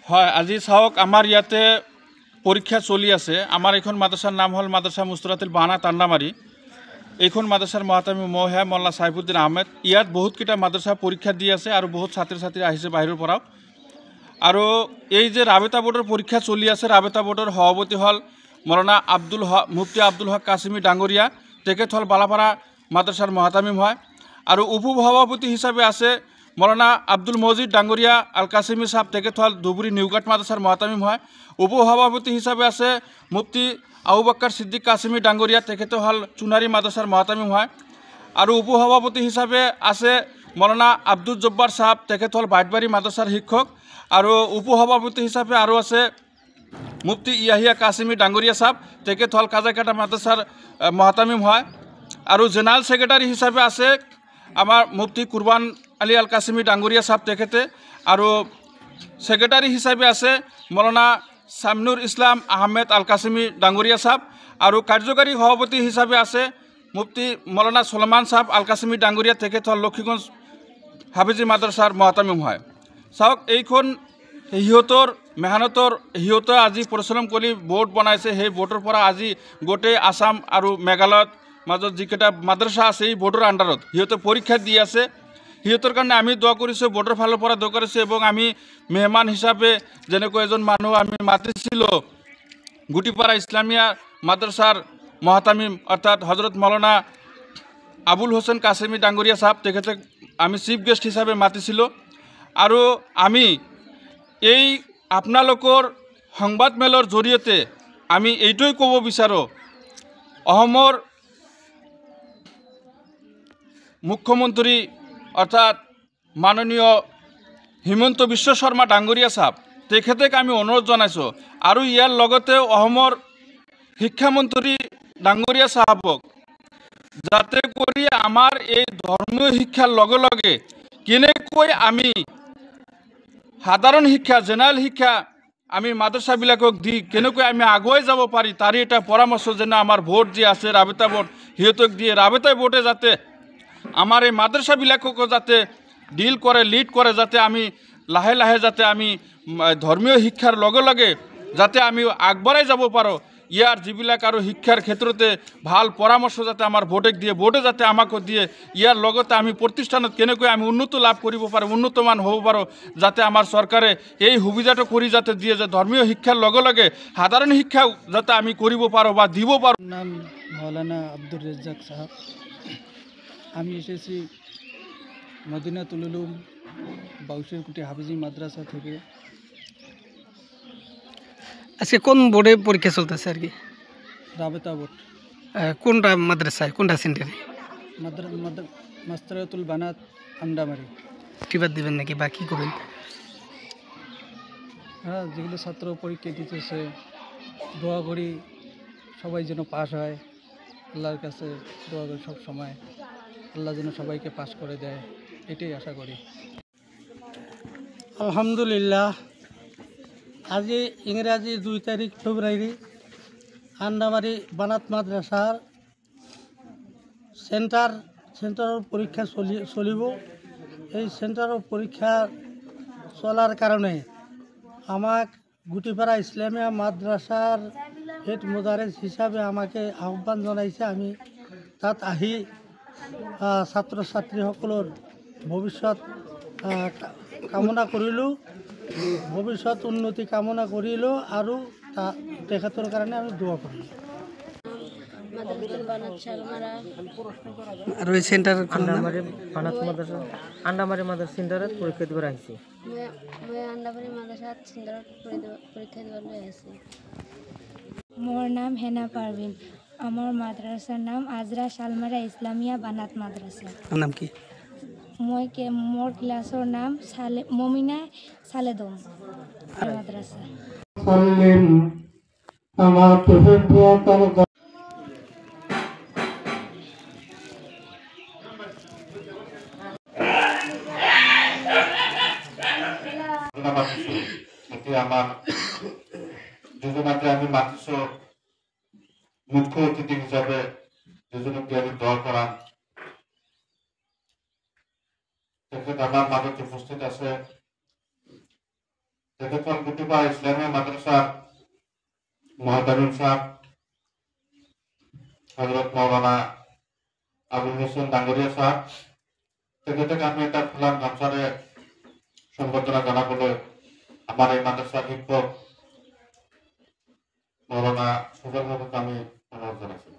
হয়, আজি চাওক আমাৰ ইয়াতে পৰীক্ষা চলি আছে। আমাৰ এইখন মাদ্ৰাছাৰ নাম হ'ল মাদ্ৰাছা মুস্তৰাতিল বাহানা তান্ডামাৰী। এইখন মাদ্ৰাছাৰ মহাতামি মৌহে মল্লা চাইফুদ্দিন আহমেদ। ইয়াত বহুতকেইটা মাদ্ৰাছা পৰীক্ষা দি আছে আৰু বহুত ছাত্ৰ ছাত্ৰী আহিছে বাহিৰৰ পৰাও। আৰু এই যে ৰাবেতা বোৰ্ডৰ পৰীক্ষা চলি আছে, ৰাবেতা বোৰ্ডৰ সভাপতি হ'ল মৌলানা মুফতি আব্দুল হক কাছিমি ডাঙৰীয়া। তেখেত হ'ল বালাপাৰা মাদ্ৰাছাৰ মহাতামিম হয়। আৰু উপ সভাপতি হিচাপে আছে মৌলানা আব্দুল মজিদ ডাঙৰীয়া আল কাছিমি সাহেব। তেখেত হ'ল ধুবুৰী নিউঘাট মাদ্ৰাছাৰ মহাতামিম হয়। উপ সভাপতি হিচাপে আছে মুফতি আবু বক্কৰ সিদ্দিক কাছিমি ডাঙৰীয়া। তেখেতে হ'ল চুনাৰী মাদ্ৰাছাৰ মহাতামিম হয়। আৰু উপ সভাপতি হিচাপে আছে মৌলানা আব্দুল জব্বাৰ সাহেব। তেখেত হ'ল বাইতবাৰী মাদ্ৰাছাৰ শিক্ষক। আৰু উপ সভাপতি হিচাপে আৰু আছে মুফতি ইয়াহিয়া কাছিমি ডাঙৰীয়া সাহেব। তেখেত হ'ল কাজাকাটা মাদ্ৰাছাৰ মহাতামিম হয়। আৰু জেনেৰেল ছেক্ৰেটাৰী হিচাপে আছে আমাৰ মুফতি কুৰবান আলী আল কাছিমি ডাঙৰীয়া সাহেব তেখেতে। আৰু ছেক্ৰেটাৰী হিচাপে আছে মৌলানা সামনুৰ ইছলাম আহমেদ আল কাছিমি ডাঙৰীয়া সাহেব। আৰু কাৰ্যকাৰী সভাপতি হিচাপে আছে মুফতি মৌলানা চলমান সাহেব আল কাছিমি ডাঙৰীয়া। তেখেত হ'ল লক্ষীগঞ্জ হাফিজি মাদ্ৰাছাৰ মহাতামিম হয়। চাওক, এইখন সিহঁতৰ মেহনতৰ সিহঁতে আজি পৰিশ্ৰম কৰি বোৰ্ড বনাইছে। সেই বোৰ্ডৰ পৰা আজি গোটেই আসাম আৰু মেঘালয়ত মাজত যিকেইটা মাদ্ৰাছা আছে এই বোৰ্ডৰ আণ্ডাৰত সিহঁতে পৰীক্ষা দি আছে। সিহঁতৰ কাৰণে আমি দোৱা কৰিছোঁ, বোৰ্ডৰ ফালৰ পৰা দোৱা কৰিছোঁ। এবং আমি মেহমান হিচাপে যেনেকৈ এজন মানুহ আমি মাতিছিলোঁ গুটিপাৰা ইছলামিয়া মাদ্ৰাছাৰ মহাতামিম অৰ্থাৎ হজৰত মৌলানা আবুল হোসেন কাছিমি ডাঙৰীয়া সাহেব। তেখেতে আমি চিফ গেষ্ট হিচাপে মাতিছিলোঁ। আৰু আমি এই আপোনালোকৰ সংবাদমেলৰ জৰিয়তে আমি এইটোৱে ক'ব বিচাৰোঁ, অসমৰ মুখ্যমন্ত্ৰী অৰ্থাৎ মাননীয় হিমন্ত বিশ্ব শৰ্মা ডাঙৰীয়া সাহেব তেখেতক আমি অনুৰোধ জনাইছোঁ। আৰু ইয়াৰ লগতে অসমৰ শিক্ষামন্ত্ৰী ডাঙৰীয়া সাহেবক যাতে কৰি আমাৰ এই ধৰ্মীয় শিক্ষাৰ লগে লগে কেনেকৈ আমি সাধাৰণ শিক্ষা জেনেৰেল শিক্ষা আমি মাদ্ৰাছাবিলাকক দি কেনেকৈ আমি আগুৱাই যাব পাৰি তাৰে এটা পৰামৰ্শ যেনে আমাৰ বোৰ্ড যি আছে ৰাবেতা বোৰ্ড সিহঁতক দিয়ে। ৰাবেতা বোৰ্ডে যাতে আমাৰ এই মাদ্ৰাছাবিলাককো যাতে ডিল কৰে লিড কৰে, যাতে আমি লাহে লাহে যাতে আমি ধৰ্মীয় শিক্ষাৰ লগে লগে যাতে আমি আগবঢ়াই যাব পাৰোঁ। ইয়াৰ যিবিলাক আৰু শিক্ষাৰ ক্ষেত্ৰতে ভাল পৰামৰ্শ যাতে আমাৰ বোৰ্ডক দিয়ে, বোৰ্ডে যাতে আমাকো দিয়ে। ইয়াৰ লগতে আমি প্ৰতিষ্ঠানত কেনেকৈ আমি উন্নত লাভ কৰিব পাৰোঁ, উন্নতমান হ'ব পাৰোঁ, যাতে আমাৰ চৰকাৰে এই সুবিধাটো কৰি যাতে দিয়ে যে ধৰ্মীয় শিক্ষাৰ লগে লগে সাধাৰণ শিক্ষাও যাতে আমি কৰিব পাৰোঁ বা দিব পাৰোঁ। নাম মৌলানা আব্দুর রেজ্জাক সাহেব। আমি এসেছি মদিনাতুল উলুম বাউশেরকুটি হাফিজি মাদ্রাসা থেকে। আজকে কোন বোর্ডে পরীক্ষা চলতেছে আর কি? রাবেতা বোর্ড। কোনটা মাদ্রাসায়, কোনটা সেন্টারে? মাস্তারাতুল বানাত আন্ডামারি। কিবার দিবেন নাকি বা কি করবেন? হ্যাঁ, যেগুলো ছাত্র পরীক্ষা দিতেছে দোয়া করি সবাই যেন পাস হয়। আল্লাহর কাছে দোয়া করি সব সময় আল্লাহ যেন সবাইকে পাস করে দেয়, এটাই আশা করি। আলহামদুলিল্লাহ, আজি ইংরাজি 2 তারিখ ফেব্রুয়ারি আন্ডামারি বানাত মাদ্রাসার সেন্টারের পরীক্ষা চলিব। এই সেন্টারের পরীক্ষা চলার কারণে আমাক গুটিপাড়া ইসলামিয়া মাদ্রাসার হেড মুদারেস হিসাবে আমাকে আহ্বান জানাইছে। আমি তাত আহি ছাত্ৰ ছাত্ৰীসকলৰ ভৱিষ্যত কামনা কৰিলোঁ, ভৱিষ্যত উন্নতি কামনা কৰিলোঁ আৰু তেখেতৰ কাৰণে আমি দোয়া কৰিলোঁ। আর ওই সেন্টার আন্ডামারি বানাত মাদ্রাসা আন্ডামারি মাদ্রাসা সেন্টারে পরীক্ষা দিবার আইছি। আন্ডামারি মাদ্রাসা সেন্টারত পরীক্ষা দিবলৈ আহিছে। মোর নাম হেনা পারভিন। আমার মাদ্রাসার নাম আজরা শালমারা ইসলামিয়া বানাত মাদ্রাসা। নাম কি? মোর ক্লাসের নাম মমিনা সালেদম মাদ্রাসা। আমার যোজনাকে আমি মাতিছ মুখ্য অতিথি হিসাবে যোজনাকে আমি দোয়া করান। তেখেত আমার মাঝে উপস্থিত আছে তেতুফল গুটিপাড়া ইসলামিয়া মাদ্রাসার মহতামিম সাহেব হযরত মাওলানা আবুল হোসেন ডাঙ্গরিয়া সাহেব থেকে আমি এটা ফুলান গামছারে সম্বর্ধনা জানাবলৈ আমার এই মাদ্রাসার শিক্ষক মাওলানা সুজল বাবুকে আমি অনুরোধ জানাচ্ছি।